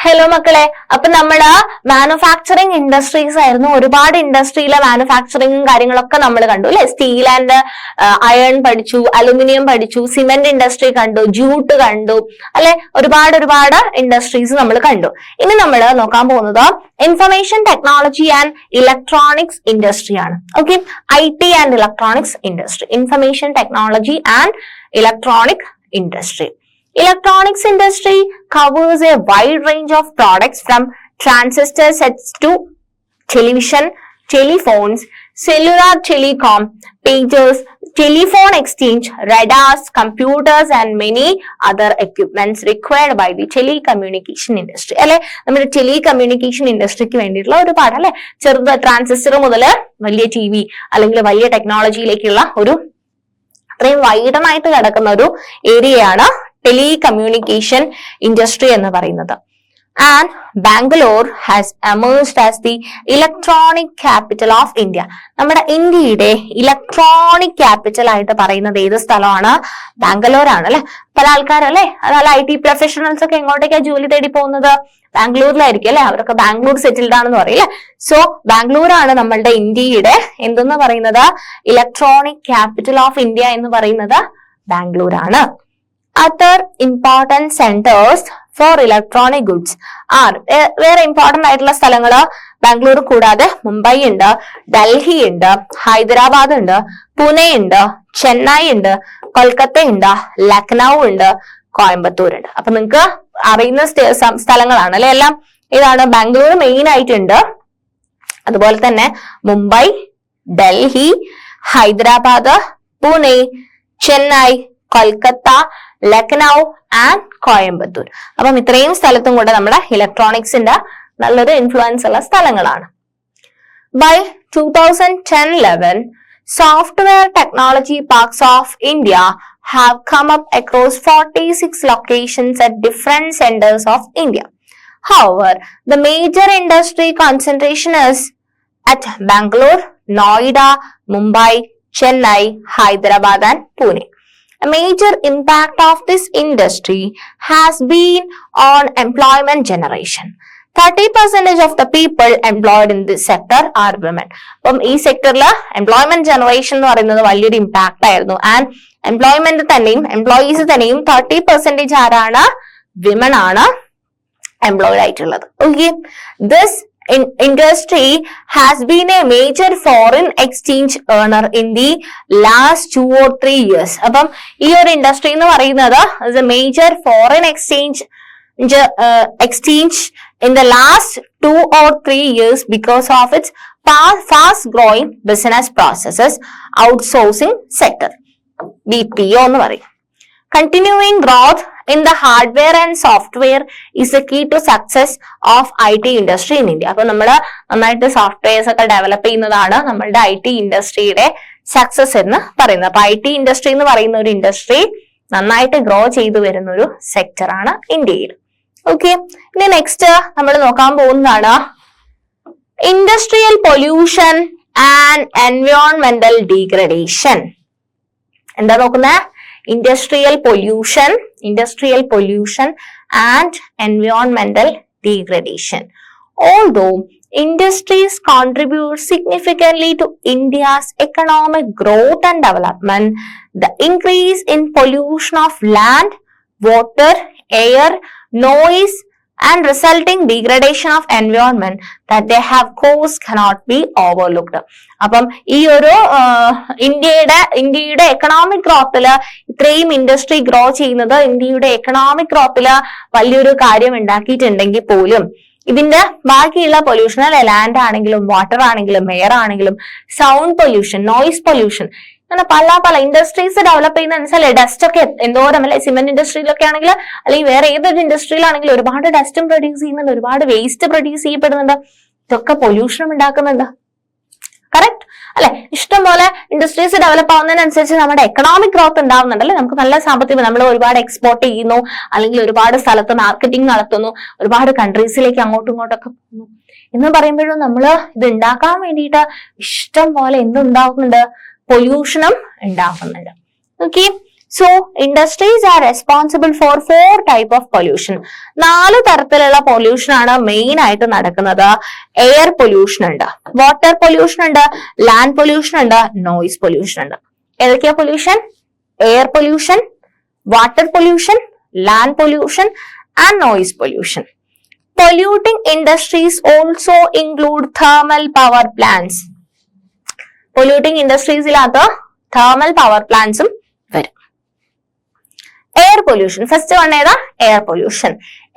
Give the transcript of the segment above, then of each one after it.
Hello മക്കളെ, അപ്പൊ നമ്മള് മാനുഫാക്ചറിങ് ഇൻഡസ്ട്രീസ് ആയിരുന്നു. ഒരുപാട് ഇൻഡസ്ട്രിയിലെ മാനുഫാക്ചറിങ് കാര്യങ്ങളൊക്കെ നമ്മൾ കണ്ടു അല്ലെ. സ്റ്റീൽ ആൻഡ് അയൺ പഠിച്ചു, അലുമിനിയം പഠിച്ചു, സിമെന്റ് ഇൻഡസ്ട്രി കണ്ടു, ജൂട്ട് കണ്ടു അല്ലെ. ഒരുപാട് ഇൻഡസ്ട്രീസ് നമ്മൾ കണ്ടു. ഇനി നമ്മൾ നോക്കാൻ പോകുന്നത് information technology and electronics industry ആണ്. Okay, IT and electronics industry, information technology and electronic industry. Electronics industry covers a wide range of products from transistor sets to television, telephones, cellular telecom, pagers, telephone exchange, radars, computers and many other equipments required by the telecommunication industry. അല്ലെ, നമ്മുടെ telecommunication ഇൻഡസ്ട്രിക്ക് വേണ്ടിയിട്ടുള്ള ഒരുപാട് അല്ലെ, ചെറുത് transistor മുതൽ വലിയ TV അല്ലെങ്കിൽ വലിയ ടെക്നോളജിയിലേക്കുള്ള ഒരു അത്രയും വൈഡമായിട്ട് കിടക്കുന്ന ഒരു ഏരിയയാണ് telecommunication industry എന്ന് പറയുന്നത്. And Bangalore has emerged as the electronic capital of India. നമ്മുടെ ഇന്ത്യയുടെ ഇലക്ട്രോണിക് ക്യാപിറ്റൽ ആയിട്ട് പറയുന്നത് ഏത് സ്ഥലമാണ്? ബാംഗ്ലൂർ ആണ് അല്ലെ. പല ആൾക്കാരും അല്ലെ, അതല്ല IT പ്രൊഫഷണൽസ് ഒക്കെ എങ്ങോട്ടേക്കാണ് ജോലി തേടി പോകുന്നത്? ബാംഗ്ലൂരിലായിരിക്കും അല്ലെ. അവരൊക്കെ ബാംഗ്ലൂർ സെറ്റിൽഡ് ആണെന്ന് പറയില്ലേ. സോ ബാംഗ്ലൂർ ആണ് നമ്മളുടെ ഇന്ത്യയുടെ എന്തെന്ന് പറയുന്നത്? ഇലക്ട്രോണിക് ക്യാപിറ്റൽ ഓഫ് ഇന്ത്യ എന്ന് പറയുന്നത് ബാംഗ്ലൂർ ആണ്. Other important centers for electronic goods are വേറെ ഇമ്പോർട്ടന്റ് ആയിട്ടുള്ള സ്ഥലങ്ങള് ബാംഗ്ലൂർ കൂടാതെ മുംബൈ ഉണ്ട്, ഡൽഹി ഉണ്ട്, ഹൈദരാബാദ് ഉണ്ട്, പൂനെ ഉണ്ട്, ചെന്നൈ ഉണ്ട്, കൊൽക്കത്ത ഉണ്ട്, ലക്നൗ ഉണ്ട്, കോയമ്പത്തൂർ ഉണ്ട്. അപ്പൊ നിങ്ങക്ക് അറിയുന്ന സ്ഥലങ്ങളാണ് അല്ലെ എല്ലാം. ഇതാണ് ബാംഗ്ലൂർ മെയിൻ ആയിട്ടുണ്ട്. അതുപോലെ തന്നെ മുംബൈ, ഡൽഹി, ഹൈദരാബാദ്, പൂനെ, ചെന്നൈ, കൊൽക്കത്ത, ലക്നൗ ആൻഡ് കോയമ്പത്തൂർ. അപ്പം ഇത്രയും സ്ഥലത്തും കൂടെ നമ്മുടെ ഇലക്ട്രോണിക്സിന്റെ നല്ലൊരു ഇൻഫ്ലുവൻസ് ഉള്ള സ്ഥലങ്ങളാണ്. By 2010-11, software technology parks of India have come up across 46 locations at different centers of India. However, the major industry concentration is at Bangalore, Noida, Mumbai, Chennai, Hyderabad and Pune. A major impact of this industry has been on employment generation. 30% of the people employed in this sector are women. അപ്പം ഈ സെക്ടറിൽ employment generation എന്ന് പറയുന്നത് വലിയൊരു impact ആയിരുന്നു. And employees തന്നെയും 30% ആരാണ്? Women ആണ് എംപ്ലോയിഡ് ആയിട്ടുള്ളത്. Okay, this industry has been a major foreign exchange earner in the last 2 or 3 years. അപ്പം ഈ ഒരു ഇൻഡസ്ട്രി എന്ന് പറയുന്നത് is a major foreign exchange in the last 2 or 3 years because of its fast growing business processes outsourcing sector, BPO എന്ന് പറയും. Continuing growth in the hardware and software is the key to success of IT industry in India. അപ്പൊ നമ്മൾ നന്നായിട്ട് softwares ഒക്കെ develop ചെയ്യുന്നതാണ് നമ്മളുടെ IT ഇൻഡസ്ട്രിയുടെ success എന്ന് പറയുന്നത്. അപ്പൊ IT ഇൻഡസ്ട്രി എന്ന് പറയുന്ന ഒരു ഇൻഡസ്ട്രി നന്നായിട്ട് ഗ്രോ ചെയ്തു വരുന്ന ഒരു സെക്ടർ ആണ് ഇന്ത്യയിൽ. ഓക്കെ, ഇനി നെക്സ്റ്റ് നമ്മൾ നോക്കാൻ പോകുന്നതാണ് ഇൻഡസ്ട്രിയൽ പൊല്യൂഷൻ ആൻഡ് എൻവയോൺമെന്റൽ ഡീഗ്രഡേഷൻ. എന്താ നോക്കുന്നത്? Industrial pollution and environmental degradation. Although industries contribute significantly to India's economic growth and development, the increase in pollution of land, water, air, noise and resulting degradation of environment that they have caused cannot be overlooked. അപ്പം ഈ ഒരു ഇന്ത്യയുടെ economic ഗ്രോത്തില് ഇത്രയും industry grow ചെയ്യുന്നത് ഇന്ത്യയുടെ economic ഗ്രോത്തില് വലിയൊരു കാര്യം ഉണ്ടാക്കിയിട്ടുണ്ടെങ്കിൽ പോലും ഇതിന്റെ ബാക്കിയുള്ള പൊല്യൂഷൻ അല്ലെ, ലാൻഡ് ആണെങ്കിലും വാട്ടർ ആണെങ്കിലും എയർ ആണെങ്കിലും സൗണ്ട് പൊല്യൂഷൻ, നോയിസ് പൊല്യൂഷൻ, അങ്ങനെ പല ഇൻഡസ്ട്രീസ് ഡെവലപ്പ് ചെയ്യുന്ന അനുസരിച്ച് ഡസ്റ്റ് ഒക്കെ എന്തോരം അല്ലെ. സിമെന്റ് ഇൻഡസ്ട്രിയിലൊക്കെ ആണെങ്കിൽ അല്ലെങ്കിൽ വേറെ ഏതൊരു ഇൻഡസ്ട്രിയിലാണെങ്കിലും ഒരുപാട് ഡസ്റ്റും പ്രൊഡ്യൂസ് ചെയ്യുന്നുണ്ട്, ഒരുപാട് വേസ്റ്റ് പ്രൊഡ്യൂസ് ചെയ്യപ്പെടുന്നുണ്ട്. ഇതൊക്കെ പൊല്യൂഷനും ഉണ്ടാക്കുന്നുണ്ട്. കറക്റ്റ് അല്ലെ? ഇഷ്ടംപോലെ ഇൻഡസ്ട്രീസ് ഡെവലപ്പ് ആവുന്നതിനനുസരിച്ച് നമ്മുടെ എക്കണോമിക് ഗ്രോത്ത് ഉണ്ടാവുന്നുണ്ട് അല്ലെ. നമുക്ക് നല്ല സാമ്പത്തികം, നമ്മൾ ഒരുപാട് എക്സ്പോർട്ട് ചെയ്യുന്നു, അല്ലെങ്കിൽ ഒരുപാട് സ്ഥലത്ത് മാർക്കറ്റിംഗ് നടത്തുന്നു, ഒരുപാട് കൺട്രീസിലേക്ക് അങ്ങോട്ടും ഇങ്ങോട്ടൊക്കെ പോകുന്നു എന്ന് പറയുമ്പോഴും നമ്മൾ ഇത് ഉണ്ടാക്കാൻ വേണ്ടിയിട്ട് ഇഷ്ടം പോലെ എന്തുണ്ടാവുന്നുണ്ട്? പൊല്യൂഷനും ഉണ്ടാകുന്നുണ്ട്. Okay, so industries are responsible for 4 type of pollution. 4 തരത്തിലുള്ള പൊല്യൂഷൻ ആണ് മെയിൻ ആയിട്ട് നടക്കുന്നത്. എയർ പൊല്യൂഷൻ ഉണ്ട്, വാട്ടർ പൊല്യൂഷൻ ഉണ്ട്, ലാൻഡ് പൊല്യൂഷൻ ഉണ്ട്, നോയിസ് പൊല്യൂഷൻ ഉണ്ട്. ഏതൊക്കെയാ pollution? Air pollution, water pollution, land pollution and noise pollution. Polluting industries also include thermal power plants. Polluting industries illatha thermal power plants varum. Air pollution. First one is air pollution.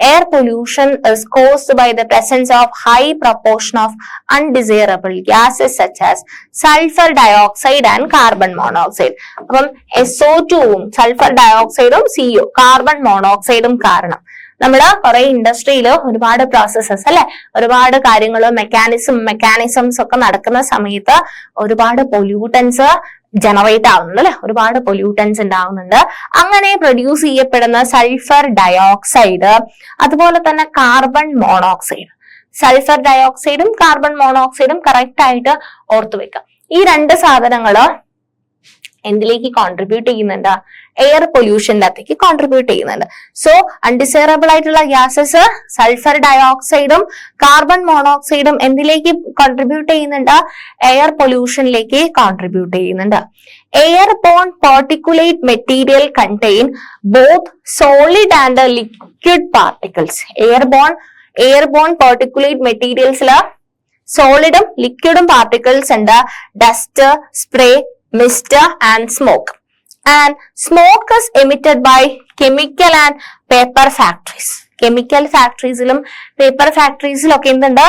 Air pollution is caused by the presence of high proportion of undesirable gases such as sulfur dioxide and carbon monoxide. അപ്പം SO2 sulphur ഡയോക്സൈഡും CO carbon മോണോക്സൈഡും കാരണം നമ്മള് കുറെ ഇൻഡസ്ട്രിയിൽ ഒരുപാട് processes അല്ലെ, ഒരുപാട് കാര്യങ്ങളും mechanisms ഒക്കെ നടക്കുന്ന സമയത്ത് ഒരുപാട് പൊല്യൂട്ടൻസ് ജനറേറ്റ് ആവുന്നുണ്ട് അല്ലെ, ഒരുപാട് പൊല്യൂട്ടൻസ് ഉണ്ടാവുന്നുണ്ട്. അങ്ങനെ പ്രൊഡ്യൂസ് ചെയ്യപ്പെടുന്ന സൾഫർ ഡയോക്സൈഡ് അതുപോലെ തന്നെ കാർബൺ മോണോക്സൈഡ്, സൾഫർ ഡയോക്സൈഡും കാർബൺ മോണോക്സൈഡും കറക്റ്റ് ആയിട്ട് ഓർത്തു വെക്കാം. ഈ 2 സാധനങ്ങള് എന്തിലേക്ക് കോൺട്രിബ്യൂട്ട് ചെയ്യുന്നുണ്ട്? എയർ പൊല്യൂഷന്റെ അകത്തേക്ക് കോൺട്രിബ്യൂട്ട് ചെയ്യുന്നുണ്ട്. സോ അൺഡിസൈറബിൾ ആയിട്ടുള്ള ഗ്യാസസ് സൾഫർ ഡയോക്സൈഡും കാർബൺ മോണോക്സൈഡും എന്തിലേക്ക് കോൺട്രിബ്യൂട്ട് ചെയ്യുന്നുണ്ട്? എയർ പൊല്യൂഷനിലേക്ക് കോൺട്രിബ്യൂട്ട് ചെയ്യുന്നുണ്ട്. Airborne particulate material contain both solid and liquid particles. Airborne particulate മെറ്റീരിയൽസില് സോളിഡും ലിക്വിഡും പാർട്ടിക്കിൾസ് ഉണ്ട്. Dust, spray, mist and smoke. And smoke is emitted by chemical and paper factories. Chemical factoriesലും paper factoriesലൊക്കെ എന്തുണ്ട്?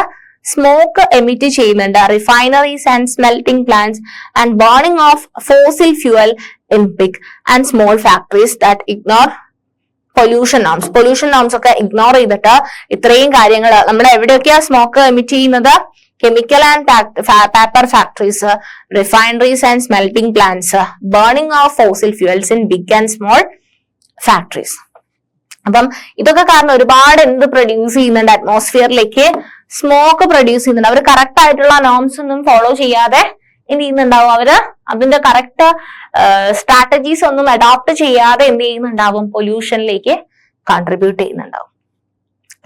Smoke emit ചെയ്യുന്നുണ്ട്. Refineries and smelting plants and burning of fossil fuel in big and small factories that ignore pollution norms ഒക്കെ ignore ചെയ്തിട്ട് ഇത്രയും കാര്യങ്ങൾ നമ്മുടെ എവിടെയൊക്കെയാ സ്മോക്ക് എമിറ്റ് ചെയ്യുന്നത്? chemical and paper factories, refineries and smelting plants, burning of fossil fuels in big and small factories. അപ്പം ഇതൊക്കെ കാരണം ഒരുപാട് എന്ത് പ്രൊഡ്യൂസ് ചെയ്യുന്നുണ്ട്? അറ്റ്മോസ്ഫിയറിലേക്ക് സ്മോക്ക് പ്രൊഡ്യൂസ് ചെയ്യുന്നുണ്ട്. അവർ കറക്റ്റ് ആയിട്ടുള്ള നോംസ് ഒന്നും ഫോളോ ചെയ്യാതെ എന്ത് ചെയ്യുന്നുണ്ടാവും? അവര് അതിന്റെ കറക്റ്റ് സ്ട്രാറ്റജീസ് ഒന്നും അഡോപ്റ്റ് ചെയ്യാതെ എന്ത് ചെയ്യുന്നുണ്ടാവും? പൊല്യൂഷനിലേക്ക് കോൺട്രിബ്യൂട്ട് ചെയ്യുന്നുണ്ടാവും.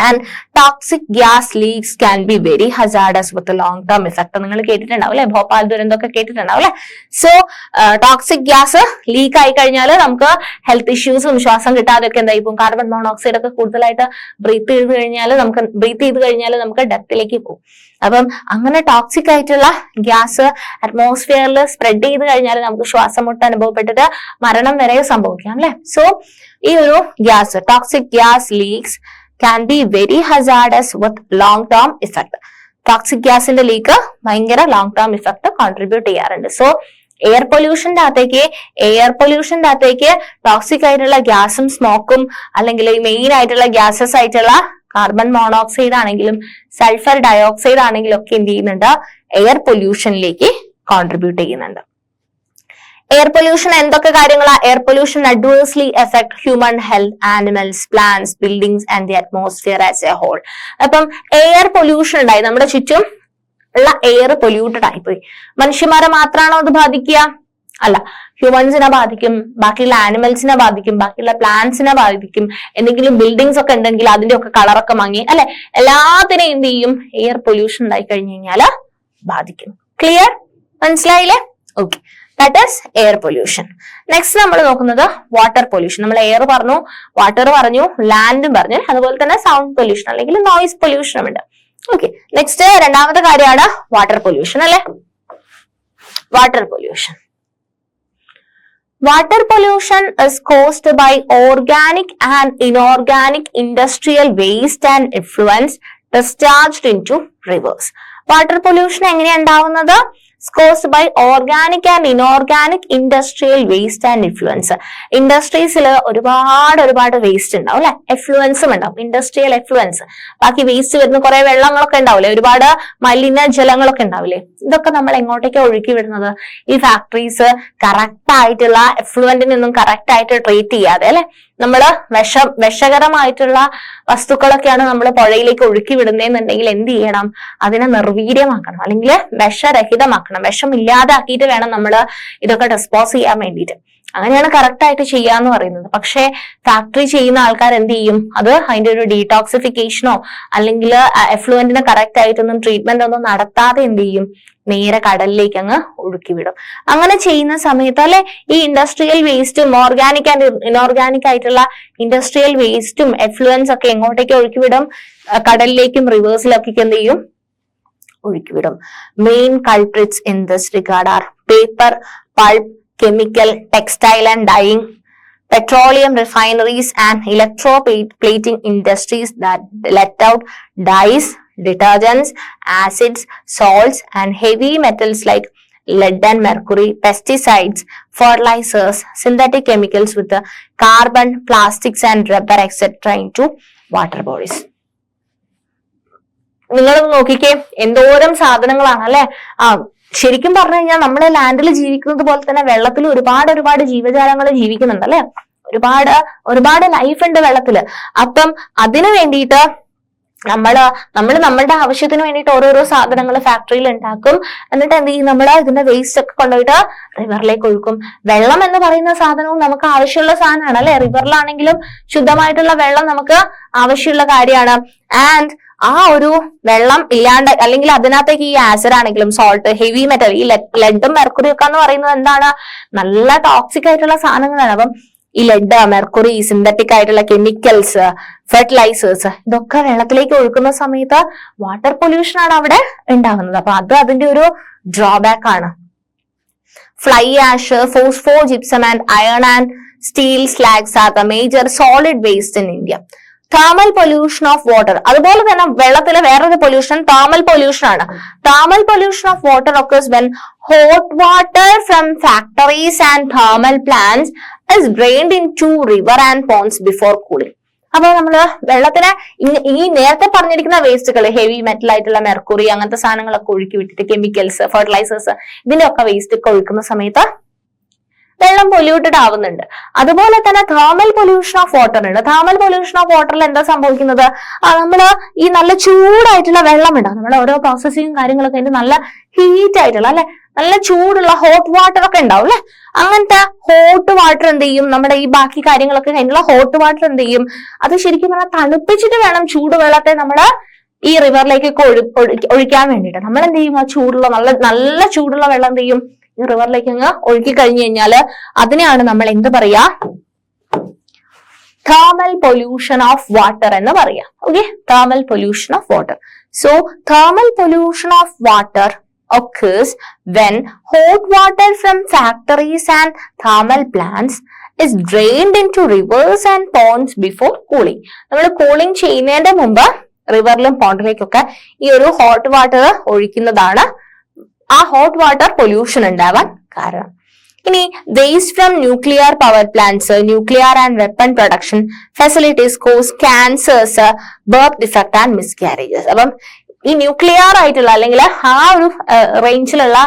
And toxic gas leaks can be very hazardous with a long term effect. നിങ്ങൾ കേട്ടിട്ടുണ്ടാവും അല്ലെ, ഭോപ്പാൽ ദുരന്തമൊക്കെ കേട്ടിട്ടുണ്ടാവും അല്ലെ. സോ ടോക്സിക് ഗ്യാസ് ലീക്ക് ആയി കഴിഞ്ഞാൽ നമുക്ക് ഹെൽത്ത് ഇഷ്യൂസും ശ്വാസം കിട്ടാതെ ഒക്കെ എന്തായി പോകും? കാർബൺ മോണോക്സൈഡ് ഒക്കെ കൂടുതലായിട്ട് ബ്രീത്ത് ചെയ്ത് കഴിഞ്ഞാൽ നമുക്ക് ഡെത്തിലേക്ക് പോകും. അപ്പം അങ്ങനെ ടോക്സിക് ആയിട്ടുള്ള ഗ്യാസ് അറ്റ്മോസ്ഫിയറിൽ സ്പ്രെഡ് ചെയ്ത് കഴിഞ്ഞാൽ നമുക്ക് ശ്വാസം മുട്ട് അനുഭവപ്പെട്ടിട്ട് മരണം വരെ സംഭവിക്കാം അല്ലെ. സോ ഈ ഒരു gas toxic gas leaks can be very hazardous with long term effect. Toxic ഗ്യാസിന്റെ ലീക്ക് ഭയങ്കര ലോങ് ടേം ഇഫക്ട് കോൺട്രിബ്യൂട്ട് ചെയ്യാറുണ്ട്. സോ എയർ പൊല്യൂഷന്റെ അകത്തേക്ക് ടോക്സിക് ആയിട്ടുള്ള ഗ്യാസും സ്മോക്കും അല്ലെങ്കിൽ മെയിൻ ആയിട്ടുള്ള ഗ്യാസസ് ആയിട്ടുള്ള കാർബൺ മോണോക്സൈഡ് ആണെങ്കിലും സൾഫർ ഡയോക്സൈഡ് ആണെങ്കിലും ഒക്കെ എന്ത് ചെയ്യുന്നുണ്ട്? എയർ പൊല്യൂഷനിലേക്ക് കോൺട്രിബ്യൂട്ട് ചെയ്യുന്നുണ്ട്. എയർ പൊല്യൂഷൻ എന്തൊക്കെ കാര്യങ്ങളാ? Air pollution adversely effect human health, animals, plants, buildings and the atmosphere as a whole. അപ്പം എയർ പൊല്യൂഷൻ ഉണ്ടായി, നമ്മുടെ ചുറ്റും ഉള്ള എയർ പൊല്യൂട്ടഡ് ആയിപ്പോയി. മനുഷ്യന്മാരെ മാത്രമാണോ അത് ബാധിക്കുക? അല്ല, ഹ്യൂമൻസിനെ ബാധിക്കും, ബാക്കിയുള്ള ആനിമൽസിനെ ബാധിക്കും, ബാക്കിയുള്ള പ്ലാന്റ്സിനെ ബാധിക്കും. എന്തെങ്കിലും ബിൽഡിങ്സ് ഒക്കെ ഉണ്ടെങ്കിൽ അതിന്റെ ഒക്കെ കളറൊക്കെ മങ്ങി അല്ലെ, എല്ലാത്തിനെയും എന്ത് ചെയ്യും? എയർ പൊല്യൂഷൻ ഉണ്ടായി കഴിഞ്ഞു കഴിഞ്ഞാല് ബാധിക്കും. ക്ലിയർ? മനസ്സിലായില്ലേ? Okay, that is air pollution. Next നമ്മൾ നോക്കുന്നത് വാട്ടർ പൊല്യൂഷൻ. നമ്മൾ എയർ പറഞ്ഞു, വാട്ടർ പറഞ്ഞു, ലാൻഡും പറഞ്ഞു, അതുപോലെ തന്നെ സൗണ്ട് പൊല്യൂഷൻ അല്ലെങ്കിൽ നോയിസ് പൊല്യൂഷനും ഉണ്ട്. ഓക്കെ, നെക്സ്റ്റ് രണ്ടാമത്തെ കാര്യമാണ് വാട്ടർ പൊല്യൂഷൻ അല്ലെ. Water pollution is caused by organic and inorganic industrial waste and effluents discharged into rivers. Water pollution എങ്ങനെയാണ് ഉണ്ടാവുന്നത്? caused by organic and inorganic industrial waste and effluents. ഇൻഡസ്ട്രീസിൽ ഒരുപാട് waste ഉണ്ടാവും അല്ലെ, എഫ്ലുവൻസും ഉണ്ടാവും, industrial effluents. ബാക്കി waste വരുന്ന കുറെ വെള്ളങ്ങളൊക്കെ ഉണ്ടാവില്ലേ, ഒരുപാട് മലിന ജലങ്ങളൊക്കെ ഉണ്ടാവില്ലേ, ഇതൊക്കെ നമ്മൾ എങ്ങോട്ടേക്ക് ഒഴുക്കി വിടുന്നത്? ഈ ഫാക്ടറീസ് കറക്റ്റ് ആയിട്ടുള്ള എഫ്ലുവന്റിനൊന്നും കറക്റ്റ് ആയിട്ട് ട്രീറ്റ് ചെയ്യാതെ അല്ലെ, നമ്മള് വിഷകരമായിട്ടുള്ള വസ്തുക്കളൊക്കെയാണ് നമ്മൾ പുഴയിലേക്ക് ഒഴുക്കി വിടുന്നതെന്നുണ്ടെങ്കിൽ എന്ത് ചെയ്യണം? അതിനെ നിർവീര്യമാക്കണം അല്ലെങ്കിൽ വിഷരഹിതമാക്കണം, വിഷം ഇല്ലാതാക്കിയിട്ട് വേണം നമ്മൾ ഇതൊക്കെ ഡിസ്പോസ് ചെയ്യാൻ വേണ്ടിയിട്ട്. അങ്ങനെയാണ് കറക്റ്റ് ആയിട്ട് ചെയ്യാന്ന് പറയുന്നത്. പക്ഷെ ഫാക്ടറി ചെയ്യുന്ന ആൾക്കാർ എന്ത് ചെയ്യും, അത് അതിന്റെ ഒരു ഡീടോക്സിഫിക്കേഷനോ അല്ലെങ്കിൽ എഫ്ലുവന്റിന് കറക്റ്റ് ആയിട്ടൊന്നും ട്രീറ്റ്മെന്റ് ഒന്നും നടത്താതെ എന്ത് ചെയ്യും, നേരെ കടലിലേക്ക് അങ്ങ് ഒഴുക്കി വിടും. അങ്ങനെ ചെയ്യുന്ന സമയത്ത് അല്ലെ ഈ ഇൻഡസ്ട്രിയൽ വേസ്റ്റും ഓർഗാനിക് ആൻഡ് ഇനോർഗാനിക് ആയിട്ടുള്ള ഇൻഡസ്ട്രിയൽ വേസ്റ്റും എഫ്ലുവൻസ് ഒക്കെ എങ്ങോട്ടേക്ക് ഒഴുക്കി വിടും, കടലിലേക്കും റിവേഴ്സിലൊക്കെ എന്ത് ചെയ്യും, ഒഴുക്കി വിടും. Main culprits in this regard are paper, pulp, chemical, textile and dyeing, petroleum refineries and electroplating industries that let out dyes, detergents, acids, salts and heavy metals like lead and mercury, pesticides, fertilizers, synthetic chemicals with the carbon, plastics and rubber etc. into water bodies. നിങ്ങൾ നോക്കിക്കേ എന്തോരം സാധനങ്ങളാണ് അല്ലെ. ശരിക്കും പറഞ്ഞു കഴിഞ്ഞാൽ നമ്മുടെ ലാൻഡിൽ ജീവിക്കുന്നത് പോലെ തന്നെ വെള്ളത്തിൽ ഒരുപാട് ജീവജാലങ്ങൾ ജീവിക്കുന്നുണ്ട് അല്ലെ. ഒരുപാട് ലൈഫ് ഉണ്ട് വെള്ളത്തില്. അപ്പം അതിനു വേണ്ടിയിട്ട് നമ്മള് നമ്മളുടെ ആവശ്യത്തിന് വേണ്ടിയിട്ട് ഓരോരോ സാധനങ്ങൾ ഫാക്ടറിയിൽ ഉണ്ടാക്കും. എന്നിട്ട് എന്ത് ചെയ്യും, നമ്മള് ഇതിന്റെ വേസ്റ്റ് ഒക്കെ കൊണ്ടുപോയിട്ട് റിവറിലേക്ക് ഒഴുക്കും. വെള്ളം എന്ന് പറയുന്ന സാധനവും നമുക്ക് ആവശ്യമുള്ള സാധനമാണ് അല്ലെ. റിവറിലാണെങ്കിലും ശുദ്ധമായിട്ടുള്ള വെള്ളം നമുക്ക് ആവശ്യമുള്ള കാര്യമാണ്. ആൻഡ് ആ ഒരു വെള്ളം ഇല്ലാണ്ട് അല്ലെങ്കിൽ അതിനകത്തേക്ക് ഈ ആസിഡ് ആണെങ്കിലും സോൾട്ട്, ഹെവി മെറ്റൽ, ഈ ലെഡും മെർക്കുറിയും ഒക്കെ എന്ന് പറയുന്നത് എന്താണ്, നല്ല ടോക്സിക് ആയിട്ടുള്ള സാധനങ്ങളാണ്. അപ്പം ഈ ലെഡ്, മെർക്കുറി, സിന്തറ്റിക് ആയിട്ടുള്ള കെമിക്കൽസ്, ഫെർട്ടിലൈസേഴ്സ് ഇതൊക്കെ വെള്ളത്തിലേക്ക് ഒഴുക്കുന്ന സമയത്ത് വാട്ടർ പൊല്യൂഷൻ ആണ് അവിടെ ഉണ്ടാകുന്നത്. അപ്പൊ അത് അതിന്റെ ഒരു ഡ്രോബാക്ക് ആണ്. Fly ash, phospho, gypsum and iron and steel slags are the major solid waste in India. thermal pollution of water, അതുപോലെ തന്നെ വെള്ളത്തിലെ വേറൊരു പൊല്യൂഷൻ thermal pollution ആണ്. thermal pollution of water occurs when hot water from factories and thermal plants is drained into river and ponds before cooling. അപ്പൊ നമ്മള് വെള്ളത്തിന് ഈ നേരത്തെ പറഞ്ഞിരിക്കുന്ന വേസ്റ്റുകൾ, ഹെവി മെറ്റൽ ആയിട്ടുള്ള മെർക്കുറി അങ്ങനത്തെ സാധനങ്ങളൊക്കെ ഒഴുക്കി വിട്ടിട്ട് കെമിക്കൽസ്, ഫെർട്ടിലൈസേഴ്സ് ഇതിന്റെ ഒക്കെ വേസ്റ്റ് ഒക്കെ ഒഴുക്കുന്ന സമയത്ത് വെള്ളം പൊല്യൂട്ടഡ് ആവുന്നുണ്ട്. അതുപോലെ തന്നെ തേർമൽ പൊല്യൂഷൻ ഓഫ് വാട്ടർ ഉണ്ട്. തേർമൽ പൊല്യൂഷൻ ഓഫ് വാട്ടറിൽ എന്താ സംഭവിക്കുന്നത്, നമ്മള് ഈ നല്ല ചൂടായിട്ടുള്ള വെള്ളം ഉണ്ടാവും, നമ്മുടെ ഓരോ പ്രോസസ്സിങ്ങും കാര്യങ്ങളൊക്കെ അതിന്റെ നല്ല ഹീറ്റ് ആയിട്ടുള്ള അല്ലെ, നല്ല ചൂടുള്ള ഹോട്ട് വാട്ടർ ഒക്കെ ഉണ്ടാവും അല്ലെ. അങ്ങനത്തെ ഹോട്ട് വാട്ടർ എന്ത് ചെയ്യും, നമ്മുടെ ഈ ബാക്കി കാര്യങ്ങളൊക്കെ കഴിഞ്ഞുള്ള ഹോട്ട് വാട്ടർ എന്ത് ചെയ്യും, അത് ശരിക്കും പറഞ്ഞാൽ തണുപ്പിച്ചിട്ട് വേണം ചൂടുവെള്ളത്തെ നമ്മള് ഈ റിവറിലേക്കൊക്കെ ഒഴിക്കാൻ വേണ്ടിയിട്ട്. നമ്മൾ എന്ത് ചെയ്യും, ആ ചൂടുള്ള നല്ല ചൂടുള്ള വെള്ളം എന്ത് ചെയ്യും, ഈ റിവറിലേക്ക് അങ്ങ് ഒഴുക്കി കഴിഞ്ഞു കഴിഞ്ഞാല് അതിനെയാണ് നമ്മൾ എന്ത് പറയാ, thermal pollution of water എന്ന് പറയാം. Okay, thermal pollution of water. So thermal pollution of water occurs when hot water from factories and thermal plants is drained into rivers and ponds before cooling. നമ്മൾ cooling ചെയ്യുന്നതിന്റെ മുമ്പ് റിവറിലും പോണ്ടിലേക്കൊക്കെ ഈ ഒരു hot water ഒഴിക്കുന്നതാണ് ആ hot water pollution ഉണ്ടാവാൻ കാരണം. ഇനി waste from nuclear power plants, nuclear and weapon production facilities cause cancers, birth defect and miscarriages. അപ്പം ഈ ന്യൂക്ലിയർ ആയിട്ടുള്ള അല്ലെങ്കിൽ ആ ഒരു റേഞ്ചിലുള്ള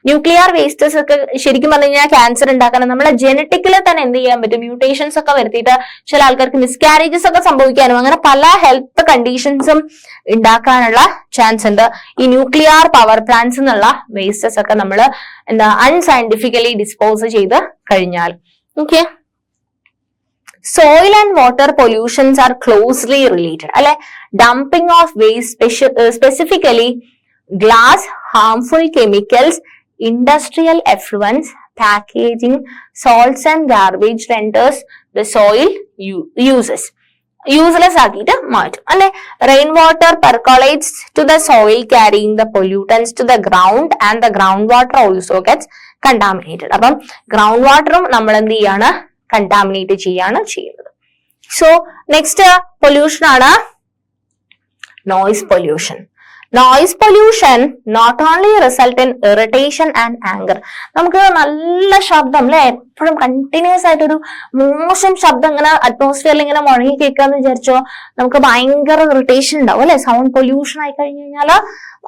ന്യൂക്ലിയർ വേസ്റ്റസ് ഒക്കെ ശരിക്കും പറഞ്ഞു കഴിഞ്ഞാൽ ക്യാൻസർ ഉണ്ടാക്കാൻ നമ്മളെ ജനറ്റിക്കലി തന്നെ എന്ത് ചെയ്യാൻ പറ്റും, മ്യൂട്ടേഷൻസ് ഒക്കെ വരുത്തിയിട്ട് ചില ആൾക്കാർക്ക് മിസ്കാരേജസ് ഒക്കെ സംഭവിക്കാനും അങ്ങനെ പല ഹെൽത്ത് കണ്ടീഷൻസും ഉണ്ടാക്കാനുള്ള ചാൻസ് ഉണ്ട് ഈ ന്യൂക്ലിയർ പവർ പ്ലാന്റ്സ് എന്നുള്ള വേസ്റ്റസ് ഒക്കെ നമ്മൾ എന്താ അൺസയന്റിഫിക്കലി ഡിസ്പോസ് ചെയ്ത് കഴിഞ്ഞാൽ. Okay, soil and water pollutions are closely related അല്ലെ. dumping of waste, specifically glass, harmful chemicals, industrial effluents, packaging, salts and garbage renders the soil useless ആക്കിയിട്ട് മാറ്റും അല്ലെ. rain water percolates to the soil carrying the pollutants to the ground and the groundwater also gets contaminated. അപ്പം ground വാട്ടറും നമ്മൾ എന്ത് ചെയ്യാണ്, contaminate ചെയ്യാണ് ചെയ്യുന്നത്. സോ നെക്സ്റ്റ് പൊല്യൂഷൻ ആണ് noise pollution. Noise pollution not only result in irritation and anger. നമുക്ക് നല്ല ശബ്ദം അല്ലെ, എപ്പോഴും കണ്ടിന്യൂസ് ആയിട്ടൊരു മോശം ശബ്ദം ഇങ്ങനെ അറ്റ്മോസ്ഫിയറിൽ ഇങ്ങനെ മുഴങ്ങി കേൾക്കാന്ന് വിചാരിച്ചോ, നമുക്ക് ഭയങ്കര ഇറിറ്റേഷൻ ഉണ്ടാവും അല്ലെ. സൗണ്ട് പൊല്യൂഷൻ ആയി കഴിഞ്ഞു കഴിഞ്ഞാല്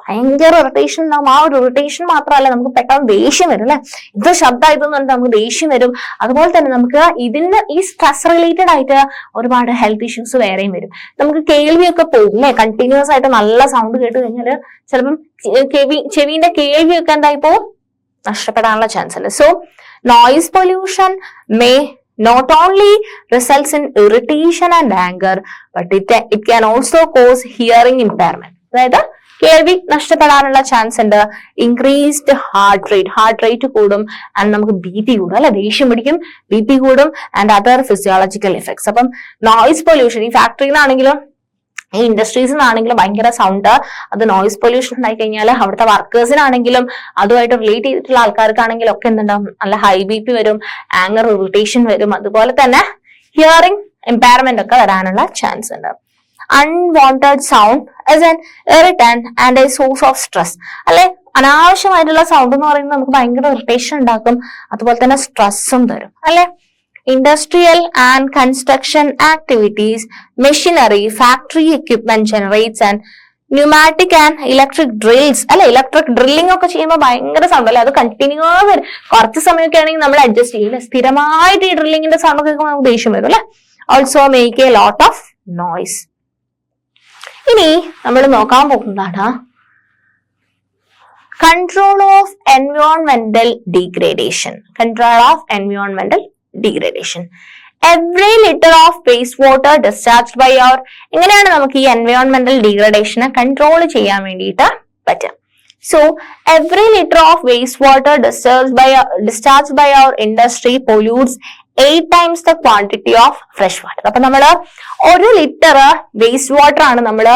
ഭയങ്കര ഇറിറ്റേഷൻ ഉണ്ടാവും. ആ ഒരു ഇറിറ്റേഷൻ മാത്രമല്ല, നമുക്ക് പെട്ടെന്ന് ദേഷ്യം വരും അല്ലെ. ഇത് ശബ്ദമായതെന്ന് പറഞ്ഞിട്ട് നമുക്ക് ദേഷ്യം വരും. അതുപോലെ തന്നെ നമുക്ക് ഇതിന് ഈ സ്ട്രെസ് റിലേറ്റഡ് ആയിട്ട് ഒരുപാട് ഹെൽത്ത് ഇഷ്യൂസ് വേറെയും വരും. നമുക്ക് കേൾവിയൊക്കെ പോകും അല്ലെ, കണ്ടിന്യൂസ് ആയിട്ട് നല്ല സൗണ്ട് കേട്ട് കഴിഞ്ഞാല് ചിലപ്പം ചെവിന്റെ കേൾവിയൊക്കെ എന്തായിപ്പോ നഷ്ടപ്പെടാനുള്ള ചാൻസ് ഉണ്ട്. So noise pollution may not only results in irritation and anger, but it can also cause hearing impairment. അതായത് കേൾവി നഷ്ടപ്പെടാനുള്ള ചാൻസ് ഉണ്ട്. ഇൻക്രീസ്ഡ് ഹാർട്ട് റേറ്റ് കൂടും, ആൻഡ് നമുക്ക് BP കൂടും അല്ലെ, ദേഷ്യം പിടിക്കും, BP കൂടും, ആൻഡ് അതർ ഫിസിയോളജിക്കൽ എഫക്ട്സ്. അപ്പം നോയിസ് പൊല്യൂഷൻ ഈ ഫാക്ടറിയിൽ നിന്നാണെങ്കിലും ഈ ഇൻഡസ്ട്രീസിൽ നിന്നാണെങ്കിലും ഭയങ്കര സൗണ്ട്, അത് നോയിസ് പൊല്യൂഷൻ ഉണ്ടായി കഴിഞ്ഞാൽ അവിടുത്തെ വർക്കേഴ്സിനാണെങ്കിലും അതുമായിട്ട് റിലേറ്റ് ചെയ്തിട്ടുള്ള ആൾക്കാർക്കാണെങ്കിലും ഒക്കെ എന്തുണ്ടാവും, നല്ല ഹൈ BP വരും, ആങ്കർ ഇറിറ്റേഷൻ വരും, അതുപോലെ തന്നെ ഹിയറിംഗ് ഇമ്പയർമെന്റ് ഒക്കെ വരാനുള്ള ചാൻസ് ഉണ്ട്. Unwanted sound as an irritant and A source of stress. അല്ലെ, അനാവശ്യമായിട്ടുള്ള സൗണ്ട് എന്ന് പറയുന്നത് നമുക്ക് ഭയങ്കര ഇറിറ്റേഷൻ ഉണ്ടാക്കും, അതുപോലെ തന്നെ സ്ട്രെസ്സും തരും അല്ലെ. Industrial and construction activities, machinery, factory equipment generates and pneumatic and electric drills. അല്ലെ, ഇലക്ട്രിക് ഡ്രില്ലിംഗ് ഒക്കെ ചെയ്യുമ്പോൾ ഭയങ്കര സൗണ്ട് അല്ലെ, അത് കണ്ടിന്യൂസ് വരും. കുറച്ച് സമയമൊക്കെ ആണെങ്കിൽ നമ്മൾ അഡ്ജസ്റ്റ് ചെയ്യും. സ്ഥിരമായിട്ട് ഈ ഡ്രില്ലിങ്ങിന്റെ സൗണ്ട് ഒക്കെ കേൾക്കുമ്പോൾ നമുക്ക് ദേഷ്യം വരും അല്ലെ. Also make a lot of noise. ഇനി നമ്മൾ നോക്കാൻ പോകുന്നതാണ് control of environmental degradation. Every liter of wastewater discharged by our എങ്ങനെയാണ് നമുക്ക് ഈ എൻവയോൺമെന്റൽ ഡീഗ്രഡേഷനെ കൺട്രോൾ ചെയ്യാൻ വേണ്ടിയിട്ട് പറ്റും. So every liter of wastewater discharged by our industry pollutes 8 times the quantity of fresh water. അപ്പൊ നമ്മള് 1 ലിറ്റർ വേസ്റ്റ് വാട്ടർ ആണ് നമ്മള്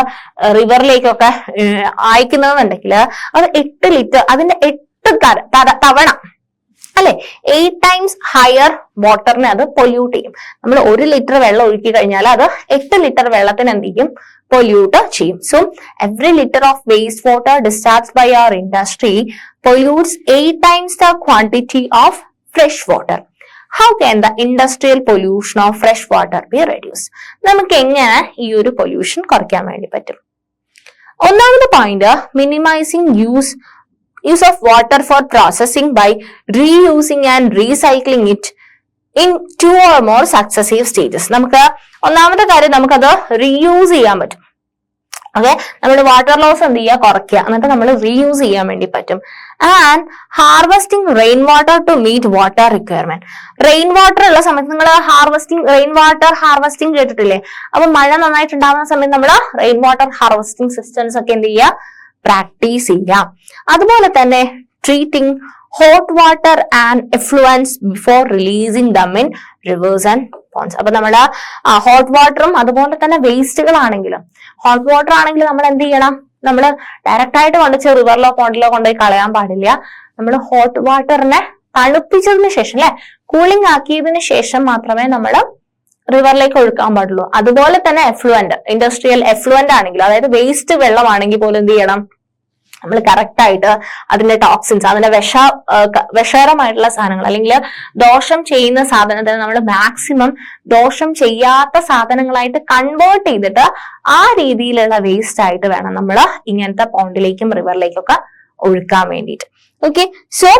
റിവറിലേക്കൊക്കെ അയക്കുന്നതെന്നുണ്ടെങ്കിൽ അത് 8 ലിറ്റർ, അതിന്റെ 8 തവണ അല്ലെ, 8 ടൈംസ് ഹയർ വാട്ടറിനെ അത് പൊല്യൂട്ട് ചെയ്യും. നമ്മൾ 1 ലിറ്റർ വെള്ളം ഒഴുക്കി കഴിഞ്ഞാൽ അത് 8 ലിറ്റർ വെള്ളത്തിന് എന്ത് ചെയ്യും, പൊല്യൂട്ട് ചെയ്യും. So every litre of waste water discharge by our industry pollutes 8 times the quantity of fresh water. How can the industrial pollution of fresh water be reduce? നമുക്ക് എങ്ങനെ ഈ ഒരു പൊല്യൂഷൻ കുറയ്ക്കാൻ വേണ്ടി പറ്റും? ഒന്നാമത്തെ point, minimising use of water for processing by reusing and recycling it in 2 or more successive stages. നമുക്ക് ഒന്നാമത്തെ കാര്യം നമുക്കത് റീയൂസ് ചെയ്യാൻ പറ്റും. ഓക്കെ, നമ്മൾ വാട്ടർ ലോസ് എന്ത് ചെയ്യുക, കുറയ്ക്കുക, എന്നിട്ട് നമ്മൾ റീയൂസ് ചെയ്യാൻ വേണ്ടി പറ്റും. And harvesting rain water to meet water requirement. Rain water ഉള്ള സമയത്ത് നിങ്ങൾ റെയിൻ വാട്ടർ ഹാർവെസ്റ്റിംഗ് കേട്ടിട്ടില്ലേ? അപ്പൊ മഴ നന്നായിട്ടുണ്ടാവുന്ന സമയത്ത് നമ്മൾ റെയിൻ വാട്ടർ ഹാർവെസ്റ്റിംഗ് സിസ്റ്റംസ് ഒക്കെ എന്ത് ചെയ്യുക, പ്രാക്ടീസ് ചെയ്യാം. അതുപോലെ തന്നെ treating hot water and effluents before releasing them in reverse and ponds. അപ്പൊ നമ്മള് ഹോട്ട് വാട്ടറും അതുപോലെ തന്നെ വേസ്റ്റുകളാണെങ്കിലും, ഹോട്ട് വാട്ടർ ആണെങ്കിൽ നമ്മൾ എന്ത് ചെയ്യണം, നമ്മൾ ഡയറക്റ്റ് ആയിട്ട് കൊണ്ടുവച്ച് റിവറിലോ പോണ്ടിലോ കൊണ്ടുപോയി കളയാൻ പാടില്ല. നമ്മൾ ഹോട്ട് വാട്ടറിനെ തണുപ്പിച്ചതിന് ശേഷം അല്ലെ, കൂളിംഗ് ആക്കിയതിന് ശേഷം മാത്രമേ നമ്മൾ റിവറിലേക്ക് ഒഴുക്കാൻ പാടുള്ളൂ. അതുപോലെ തന്നെ എഫ്ലുവന്റ്, ഇൻഡസ്ട്രിയൽ എഫ്ലുവന്റ് ആണെങ്കിലും, അതായത് വേസ്റ്റ് വെള്ളമാണെങ്കിൽ പോലും എന്ത് ചെയ്യണം, നമ്മൾ കറക്റ്റ് ആയിട്ട് അതിന്റെ ടോക്സിൻസ്, അതിന്റെ വിഷകരമായിട്ടുള്ള സാധനങ്ങൾ അല്ലെങ്കിൽ ദോഷം ചെയ്യുന്ന സാധനത്തിന് നമ്മൾ മാക്സിമം ദോഷം ചെയ്യാത്ത സാധനങ്ങളായിട്ട് കൺവേർട്ട് ചെയ്തിട്ട് ആ രീതിയിലുള്ള വേസ്റ്റ് ആയിട്ട് വേണം നമ്മൾ ഇങ്ങനത്തെ പോണ്ടിലേക്കും റിവറിലേക്കും ഒക്കെ ഒഴുക്കാൻ വേണ്ടിയിട്ട്. Okay, so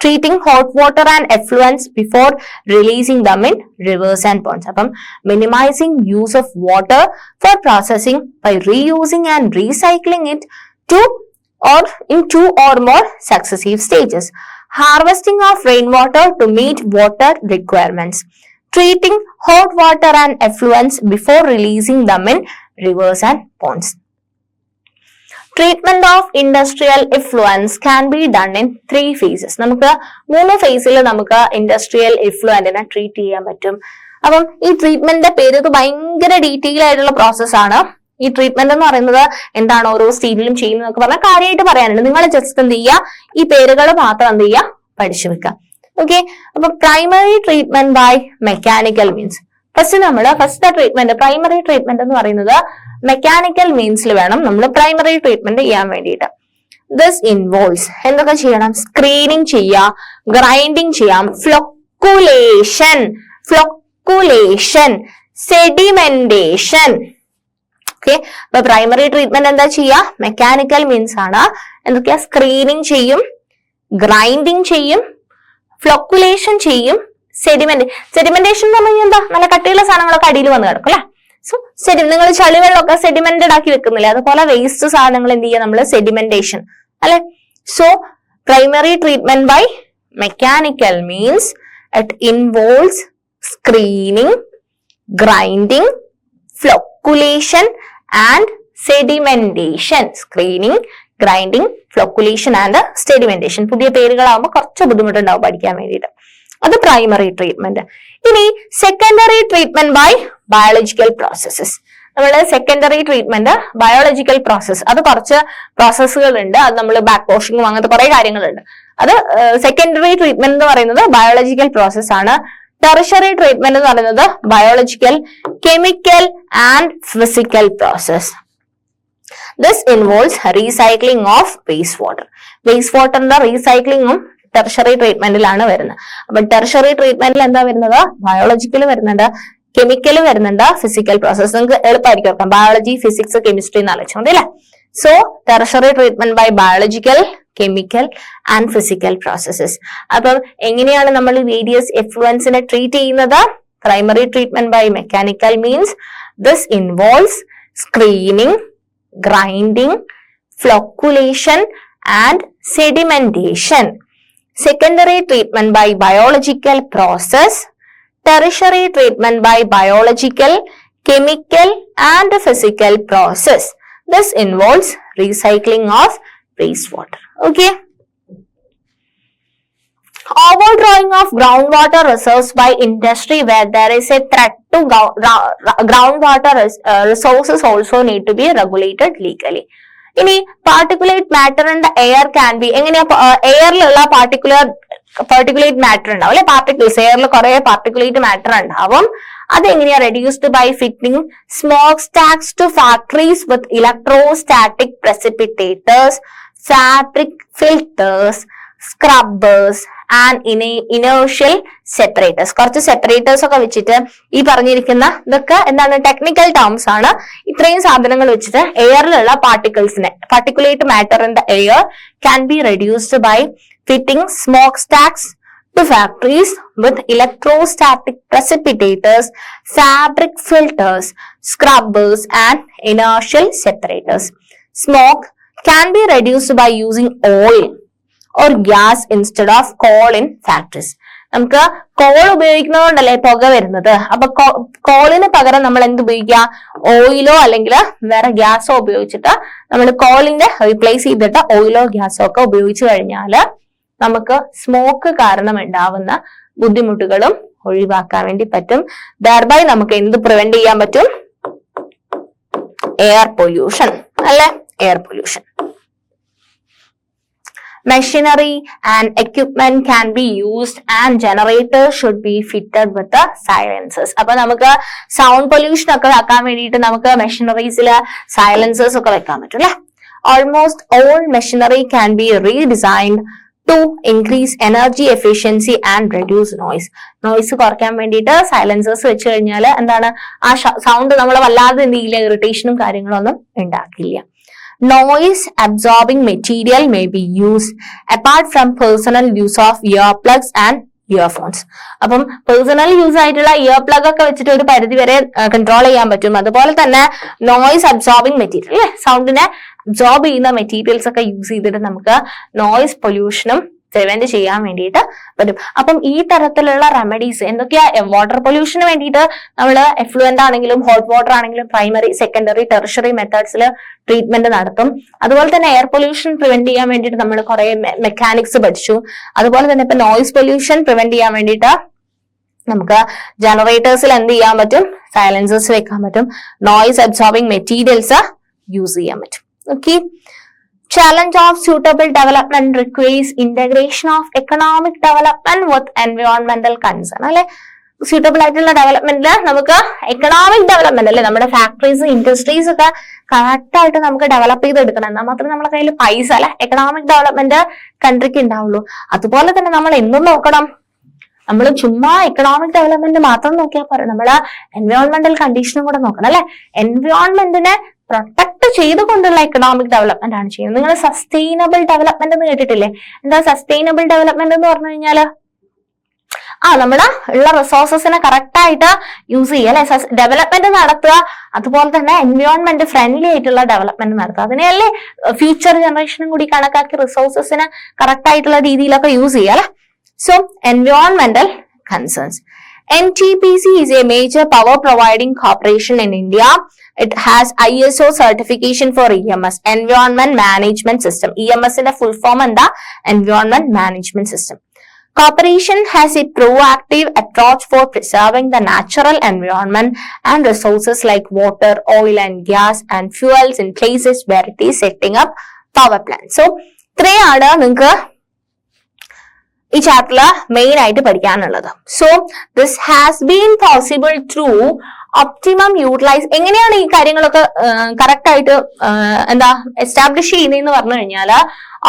treating hot water and effluents before releasing them in rivers and ponds. അപ്പം minimizing use of water for processing by reusing and recycling it in 2 or more successive stages. Harvesting of rainwater to meet water requirements. Treating hot water and effluents before releasing them in rivers and ponds. Treatment of industrial effluents can be done in 3 phases. നമുക്ക് 3 ഫേസിൽ നമുക്ക് industrial എഫ്ലുവന്റിനെ treat ചെയ്യാൻ പറ്റും. അപ്പം ഈ ട്രീറ്റ്മെന്റിന്റെ പേര് ഭയങ്കര detail ആയിട്ടുള്ള പ്രോസസ് ആണ്. ഈ ട്രീറ്റ്മെന്റ് എന്ന് പറയുന്നത് എന്താണ്, ഓരോ സ്റ്റേജിലും ചെയ്യുന്നതൊക്കെ പറഞ്ഞാൽ കാര്യമായിട്ട് പറയാനുണ്ട്. നിങ്ങൾ ജസ്റ്റ് എന്ത് ചെയ്യുക, ഈ പേരുകൾ മാത്രം എന്ത് ചെയ്യുക, പഠിച്ചു വെക്കുക. ഓക്കെ, അപ്പൊ primary treatment by mechanical means. First treatment, primary treatment എന്ന് പറയുന്നത് മെക്കാനിക്കൽ മീൻസിൽ വേണം നമ്മൾ പ്രൈമറി ട്രീറ്റ്മെന്റ് ചെയ്യാൻ വേണ്ടിയിട്ട്. ദിസ് ഇൻവോൾവ്സ് എന്തൊക്കെ ചെയ്യണം, സ്ക്രീനിങ് ചെയ്യാം, ഗ്രൈൻഡിങ് ചെയ്യാം, ഫ്ലൊക്കുലേഷൻ, സെഡിമെന്റേഷൻ. ഓക്കെ, അപ്പൊ പ്രൈമറി ട്രീറ്റ്മെന്റ് എന്താ ചെയ്യാ, മെക്കാനിക്കൽ മീൻസ് ആണ്. എന്തൊക്കെയാ, സ്ക്രീനിങ് ചെയ്യും, ഗ്രൈൻഡിങ് ചെയ്യും, ഫ്ലൊക്കുലേഷൻ ചെയ്യും, സെഡിമെന്റേഷൻ എന്ന് പറഞ്ഞാൽ എന്താ, നല്ല കട്ടിയുള്ള സാധനങ്ങളൊക്കെ അടിയിൽ വന്ന് കിടക്കും അല്ലെ. സോ നിങ്ങൾ ചളിവെള്ളമൊക്കെ സെഡിമെന്റഡ് ആക്കി വെക്കുന്നില്ലേ, അതുപോലെ വേസ്റ്റ് സാധനങ്ങൾ എന്ത് ചെയ്യുക നമ്മൾ, സെഡിമെന്റേഷൻ അല്ലെ. So Primary treatment by mechanical means it involves screening, grinding, flocculation and sedimentation. Screening, grinding, flocculation and sedimentation. പുതിയ പേരുകളാവുമ്പോൾ കുറച്ച് ബുദ്ധിമുട്ടുണ്ടാവും പഠിക്കാൻ വേണ്ടിയിട്ട്. അത് പ്രൈമറി ട്രീറ്റ്മെന്റ്. ഇനി secondary treatment by biological processes. നമ്മള് സെക്കൻഡറി ട്രീറ്റ്മെന്റ് ബയോളജിക്കൽ പ്രോസസ്, അത് കുറച്ച് പ്രോസസ്സുകൾ ഉണ്ട്. അത് നമ്മൾ ബാക്ക് വാഷിങ്ങും അങ്ങനത്തെ കുറെ കാര്യങ്ങളുണ്ട്. അത് സെക്കൻഡറി ട്രീറ്റ്മെന്റ് എന്ന് പറയുന്നത് ബയോളജിക്കൽ പ്രോസസ് ആണ്. ടെറിഷറി ട്രീറ്റ്മെന്റ് എന്ന് പറയുന്നത് biological, chemical and physical process. This involves recycling of wastewater. Waste റീസൈക്ലിങ്ങും ടെറിഷറി ട്രീറ്റ്മെന്റിലാണ് വരുന്നത്. അപ്പൊ ടെറിഷറി ട്രീറ്റ്മെന്റിൽ എന്താ വരുന്നത്? ബയോളജിക്കൽ വരുന്നുണ്ട്, കെമിക്കൽ വരുന്നുണ്ട്, ഫിസിക്കൽ പ്രോസസ്. നിങ്ങൾക്ക് എളുപ്പമായിരിക്കും ഓർക്കാം. ബയോളജി, ഫിസിക്സ്, കെമിസ്ട്രി എന്ന് ആലോചിച്ചാൽ മതി അല്ലെ. So tertiary treatment by biological, chemical and physical processes. അപ്പം എങ്ങനെയാണ് നമ്മൾ വേരിയസ് എഫ്ലുവൻസിനെ ട്രീറ്റ് ചെയ്യുന്നത്? Primary treatment by mechanical means this involves screening, grinding, flocculation and sedimentation. Secondary treatment by biological process, tertiary treatment by biological, chemical and physical process. This involves recycling of wastewater. Okay. Overdrawing of groundwater reserves by industry where there is a threat to groundwater resources also need to be regulated legally. ഇനി particulate matter in the air can B, എങ്ങനെയാ എയറിലുള്ള particulate matter ഉണ്ടാവും അല്ലെ, particles, എയറിൽ കുറെ particulate matter ഉണ്ടാവും. അതെങ്ങനെയാ reduced by fitting smoke stacks to factories with electrostatic precipitators, fabric filters, scrubbers and inertial separators. കുറച്ച് separators ഒക്കെ വെച്ചിട്ട് ഈ പറഞ്ഞിരിക്കുന്ന ഇതൊക്കെ എന്താണ് ടെക്നിക്കൽ ടേംസ് ആണ്. ഇത്രയും സാധനങ്ങൾ വെച്ചിട്ട് എയറിലുള്ള പാർട്ടിക്കിൾസിനെ, particulate matter in the air can be reduced by fitting smoke stacks to factories with electrostatic precipitators, fabric filters, scrubbers and inertial separators. Smoke can be reduced by using oil or gas instead of coal in factories. നമുക്ക് call ഉപയോഗിക്കുന്നതുകൊണ്ടല്ലേ പുക വരുന്നത്. അപ്പൊ കോളിന് പകരം നമ്മൾ എന്ത് ഉപയോഗിക്കുക? ഓയിലോ അല്ലെങ്കിൽ വേറെ ഗ്യാസോ ഉപയോഗിച്ചിട്ട് നമ്മൾ കോളിന്റെ റീപ്ലേസ് ചെയ്തിട്ട് ഓയിലോ ഗ്യാസോ ഒക്കെ ഉപയോഗിച്ചു കഴിഞ്ഞാല് നമുക്ക് സ്മോക്ക് കാരണം ഉണ്ടാവുന്ന ബുദ്ധിമുട്ടുകളും ഒഴിവാക്കാൻ വേണ്ടി പറ്റും. ദർബൈ നമുക്ക് എന്ത് പ്രിവെന്റ് ചെയ്യാൻ പറ്റും? എയർ പൊല്യൂഷൻ അല്ലെ, air pollution. Machinery and equipment can be used and generators should be fitted with the silencers. അപ്പൊ നമുക്ക് സൗണ്ട് പൊല്യൂഷൻ ഒക്കെ ആക്കാൻ വേണ്ടിയിട്ട് നമുക്ക് മെഷീനറീസില് സൈലൻസേഴ്സ് ഒക്കെ വെക്കാൻ പറ്റും അല്ലെ. Almost all machinery can be redesigned to increase energy efficiency and reduce noise. Noise കുറയ്ക്കാൻ വേണ്ടിയിട്ട് സൈലൻസേഴ്സ് വെച്ച് കഴിഞ്ഞാൽ എന്താണ്, ആ സൗണ്ട് നമ്മളെ വല്ലാതെ എന്ത് ചെയ്യില്ല, ഇറിറ്റേഷനും കാര്യങ്ങളൊന്നും ഉണ്ടാക്കില്ല. Noise absorbing material may be used apart from personal use of earplugs and earphones. അപ്പം പേഴ്സണൽ യൂസ് ആയിട്ടുള്ള ഇയർ പ്ലഗ് ഒക്കെ വെച്ചിട്ട് ഒരു പരിധി വരെ കൺട്രോൾ ചെയ്യാൻ പറ്റും. അതുപോലെ തന്നെ നോയ്സ് അബ്സോർബിങ് മെറ്റീരിയൽ അല്ലെ, സൗണ്ടിനെ അബ്സോർബ് ചെയ്യുന്ന മെറ്റീരിയൽസ് ഒക്കെ യൂസ് ചെയ്തിട്ട് നമുക്ക് നോയ്സ് പൊല്യൂഷനും പ്രിവെന്റ് ചെയ്യാൻ വേണ്ടിയിട്ട് പറ്റും. അപ്പം ഈ തരത്തിലുള്ള റെമഡീസ് എന്തൊക്കെയാ? വാട്ടർ പൊല്യൂഷന് വേണ്ടിയിട്ട് നമ്മൾ എഫ്ലുവന്റ് ആണെങ്കിലും ഹോട്ട് വാട്ടർ ആണെങ്കിലും പ്രൈമറി, സെക്കൻഡറി, ടെറിഷറി മെത്തേഡ്സിൽ ട്രീറ്റ്മെന്റ് നടത്തും. അതുപോലെ തന്നെ എയർ പൊല്യൂഷൻ പ്രിവെന്റ് ചെയ്യാൻ വേണ്ടിയിട്ട് നമ്മൾ കുറെ മെക്കാനിക്സ് പഠിച്ചു. അതുപോലെ തന്നെ ഇപ്പൊ നോയ്സ് പൊല്യൂഷൻ പ്രിവെന്റ് ചെയ്യാൻ വേണ്ടിയിട്ട് നമുക്ക് ജനറേറ്റേഴ്സിൽ എന്ത് ചെയ്യാൻ പറ്റും? സൈലൻസേഴ്സ് വെക്കാൻ പറ്റും. നോയ്സ് അബ്സോർബിങ് മെറ്റീരിയൽസ് യൂസ് ചെയ്യാൻ പറ്റും. Okay. Challenge of suitable development requires integration of economic development with environmental concern. അല്ലെ, സ്യൂട്ടബിൾ ആയിട്ടുള്ള ഡെവലപ്മെന്റില് നമുക്ക് എക്കണോമിക് ഡെവലപ്മെന്റ് അല്ലെ, നമ്മുടെ ഫാക്ടറീസ്, ഇൻഡസ്ട്രീസ് ഒക്കെ കറക്റ്റ് ആയിട്ട് നമുക്ക് ഡെവലപ്പ് ചെയ്തെടുക്കണം. എന്നാൽ മാത്രമേ നമ്മുടെ കയ്യിൽ പൈസ അല്ലെ എക്കണോമിക് ഡെവലപ്മെന്റ് കൺട്രിക്ക് ഉണ്ടാവുള്ളൂ. അതുപോലെ തന്നെ നമ്മൾ എന്തും നോക്കണം, നമ്മൾ ചുമ്മാ എക്കണോമിക് ഡെവലപ്മെന്റ് മാത്രം നോക്കിയാൽ പോരാ, നമ്മള് എൻവയോൺമെന്റൽ കണ്ടീഷനും കൂടെ നോക്കണം അല്ലെ. എൻവയോൺമെന്റിനെ പ്രൊട്ടക്ട് ചെയ്തുകൊണ്ടുള്ള എക്കണോമിക് ഡെവലപ്മെന്റ് ആണ് ചെയ്യുന്നത്. നിങ്ങൾ സസ്റ്റൈനബിൾ ഡെവലപ്മെന്റ് എന്ന് കേട്ടിട്ടില്ലേ? എന്താ സസ്റ്റൈനബിൾ ഡെവലപ്മെന്റ് എന്ന് പറഞ്ഞു കഴിഞ്ഞാല്? നമ്മുടെ ഉള്ള റിസോഴ്സസിനെ കറക്റ്റ് ആയിട്ട് യൂസ് ചെയ്യുക അല്ലെ, ഡെവലപ്മെന്റ് നടത്തുക, അതുപോലെ തന്നെ എൻവയോൺമെന്റ് ഫ്രണ്ട്ലി ആയിട്ടുള്ള ഡെവലപ്മെന്റ് നടത്തുക. അതിനെയല്ലേ ഫ്യൂച്ചർ ജനറേഷനും കൂടി കണക്കാക്കി റിസോഴ്സസിനെ കറക്റ്റ് ആയിട്ടുള്ള രീതിയിലൊക്കെ യൂസ് ചെയ്യുക അല്ലെ. സോ എൻവയോൺമെന്റൽ concerns. NTPC is a major power providing corporation in India. It has ISO certification for EMS, Environment Management System. EMS in a full form and the Environment Management System. Corporation has a proactive approach for preserving the natural environment and resources like water, oil and gas and fuels in places where it is setting up power plants. So, ഇത്രയാണ് നിങ്ങൾക്ക് ഈ ചാപ്റ്ററില് main ആയിട്ട് പഠിക്കാനുള്ളത്. So this has been possible through optimum utilise. എങ്ങനെയാണ് ഈ കാര്യങ്ങളൊക്കെ correct ആയിട്ട് establish ചെയ്യുന്നതെന്ന് പറഞ്ഞു കഴിഞ്ഞാൽ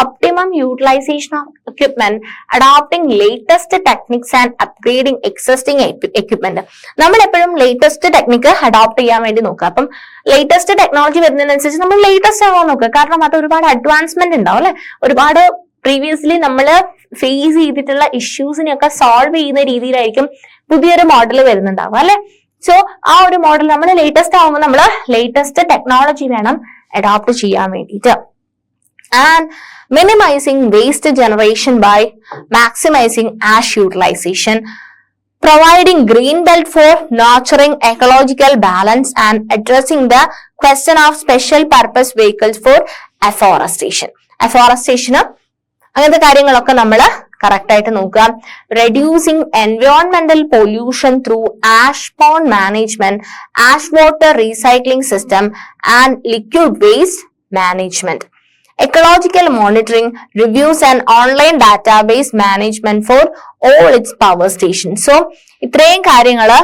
optimum utilisation of equipment, adopting latest techniques and upgrading existing equipment. നമ്മൾ എപ്പോഴും ലേറ്റസ്റ്റ് ടെക്നിക്ക് അഡോപ്റ്റ് ചെയ്യാൻ വേണ്ടി നോക്കുക. അപ്പം ലേറ്റസ്റ്റ് ടെക്നോളജി വരുന്നതിനനുസരിച്ച് നമ്മൾ ലേറ്റസ്റ്റ് ആവാൻ നോക്കുക. കാരണം അത് ഒരുപാട് അഡ്വാൻസ്മെന്റ് ഉണ്ടാവും അല്ലെ, ഒരുപാട് പ്രീവിയസ്ലി നമ്മൾ ഫേസ് ചെയ്തിട്ടുള്ള ഇഷ്യൂസിനെയൊക്കെ സോൾവ് ചെയ്യുന്ന രീതിയിലായിരിക്കും പുതിയൊരു മോഡൽ വരുന്നുണ്ടാവുക അല്ലെ. സോ ആ ഒരു മോഡൽ നമ്മൾ ലേറ്റസ്റ്റ് ആവുമ്പോൾ നമ്മൾ ലേറ്റസ്റ്റ് ടെക്നോളജി വേണം അഡോപ്റ്റ് ചെയ്യാൻ വേണ്ടിയിട്ട്. And minimising waste generation by maximising ash utilisation, providing green belt for nurturing ecological balance and addressing the question of special purpose vehicles for afforestation. Afforestation അങ്ങനത്തെ കാര്യങ്ങളൊക്കെ നമ്മൾ correct ആയിട്ട് നോക്കുക. റെഡ്യൂസിങ് എൻവയോൺമെന്റൽ pollution through ash pond management, ash water recycling system and liquid waste management, ecological monitoring, reviews and online database management for all its power stations. So ഇത്രയും കാര്യങ്ങള്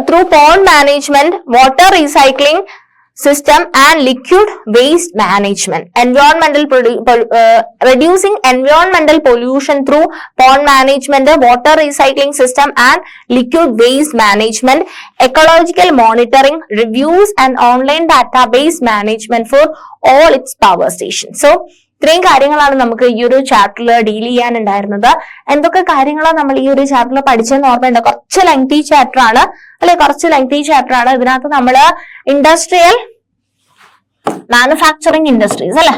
through pond management, water recycling system and liquid waste management, reducing environmental pollution through pond management, water recycling system and liquid waste management, ecological monitoring, reviews and online database management for all its power stations. So ഇത്രയും കാര്യങ്ങളാണ് നമുക്ക് ഈ ഒരു ചാപ്റ്ററിൽ deal ചെയ്യാനുണ്ടായിരുന്നത്. എന്തൊക്കെ കാര്യങ്ങളാണ് നമ്മൾ ഈ ഒരു ചാപ്റ്ററിൽ പഠിച്ചെന്ന് ഓർമ്മയുണ്ട്. കുറച്ച് ലെങ്തി ചാപ്റ്റർ ആണ് അല്ലെ, കുറച്ച് ലെങ്തി ചാപ്റ്റർ ആണ്. ഇതിനകത്ത് നമ്മൾ ഇൻഡസ്ട്രിയൽ മാനുഫാക്ചറിങ് ഇൻഡസ്ട്രീസ് അല്ലെ,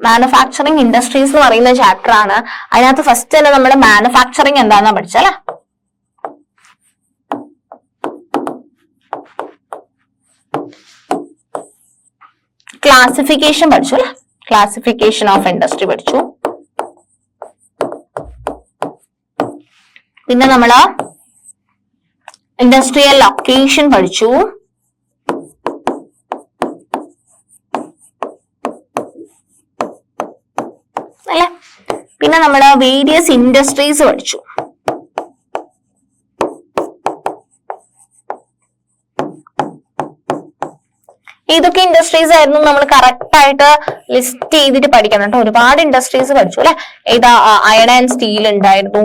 മാനുഫാക്ചറിങ് ഇൻഡസ്ട്രീസ് എന്ന് പറയുന്ന ചാപ്റ്റർ ആണ്. അതിനകത്ത് ഫസ്റ്റ് തന്നെ നമ്മൾ മാനുഫാക്ചറിങ് എന്താണെന്നാ പഠിച്ചല്ലേ. ക്ലാസിഫിക്കേഷൻ പഠിച്ചു അല്ലെ, ക്ലാസിഫിക്കേഷൻ ഓഫ് ഇൻഡസ്ട്രി പഠിച്ചു. പിന്നെ നമ്മള് ഇൻഡസ്ട്രിയൽ ലൊക്കേഷൻ പഠിച്ചു. അല്ലെ, പിന്നെ നമ്മള് വേരിയസ് ഇൻഡസ്ട്രീസ് പഠിച്ചു. ഏതൊക്കെ ഇൻഡസ്ട്രീസ് ആയിരുന്നു നമ്മൾ കറക്റ്റ് ആയിട്ട് ലിസ്റ്റ് ചെയ്തിട്ട് പഠിക്കണം കേട്ടോ. ഒരുപാട് ഇൻഡസ്ട്രീസ് പഠിച്ചു അല്ലെ. ഏതാ, അയൺ ആൻഡ് സ്റ്റീൽ ഉണ്ടായിരുന്നു,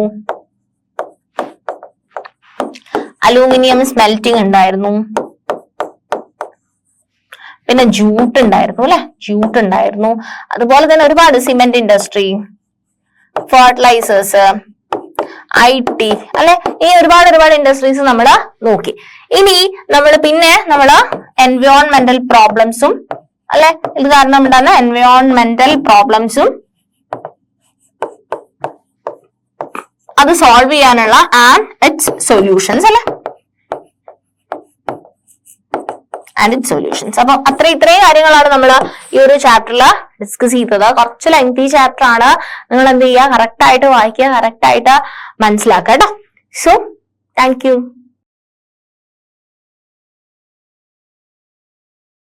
അലൂമിനിയം സ്മെൽറ്റിംഗ് ഉണ്ടായിരുന്നു, പിന്നെ ജൂട്ട് ഉണ്ടായിരുന്നു അല്ലെ, ജൂട്ട് ഉണ്ടായിരുന്നു. അതുപോലെ തന്നെ ഒരുപാട് സിമെന്റ് ഇൻഡസ്ട്രി, ഫെർട്ടിലൈസേഴ്സ്, IT അല്ലെ, ഈ ഒരുപാട് ഇൻഡസ്ട്രീസ് നമ്മൾ നോക്കി. ഇനി പിന്നെ നമ്മള് എൻവയോൺമെന്റൽ പ്രോബ്ലംസും അല്ലെ, ഇത് കാരണം എന്താണ് എൻവയോൺമെന്റൽ പ്രോബ്ലംസും അത് സോൾവ് ചെയ്യാനുള്ള ആൻഡ് ഇറ്റ്സ് സൊല്യൂഷൻസ് അല്ലെ, ആൻഡ് ഇറ്റ്സ് സൊല്യൂഷൻസ്. അപ്പൊ ഇത്രയും കാര്യങ്ങളാണ് നമ്മൾ ഈ ഒരു ചാപ്റ്ററിൽ ഡിസ്കസ് ചെയ്തത്. കുറച്ച് ലെങ്തി ചാപ്റ്റർ ആണ്. നിങ്ങൾ എന്ത് ചെയ്യുക, കറക്റ്റ് ആയിട്ട് വായിക്കുക, കറക്റ്റ് ആയിട്ട് മനസ്സിലാക്കുക കേട്ടോ. So thank you.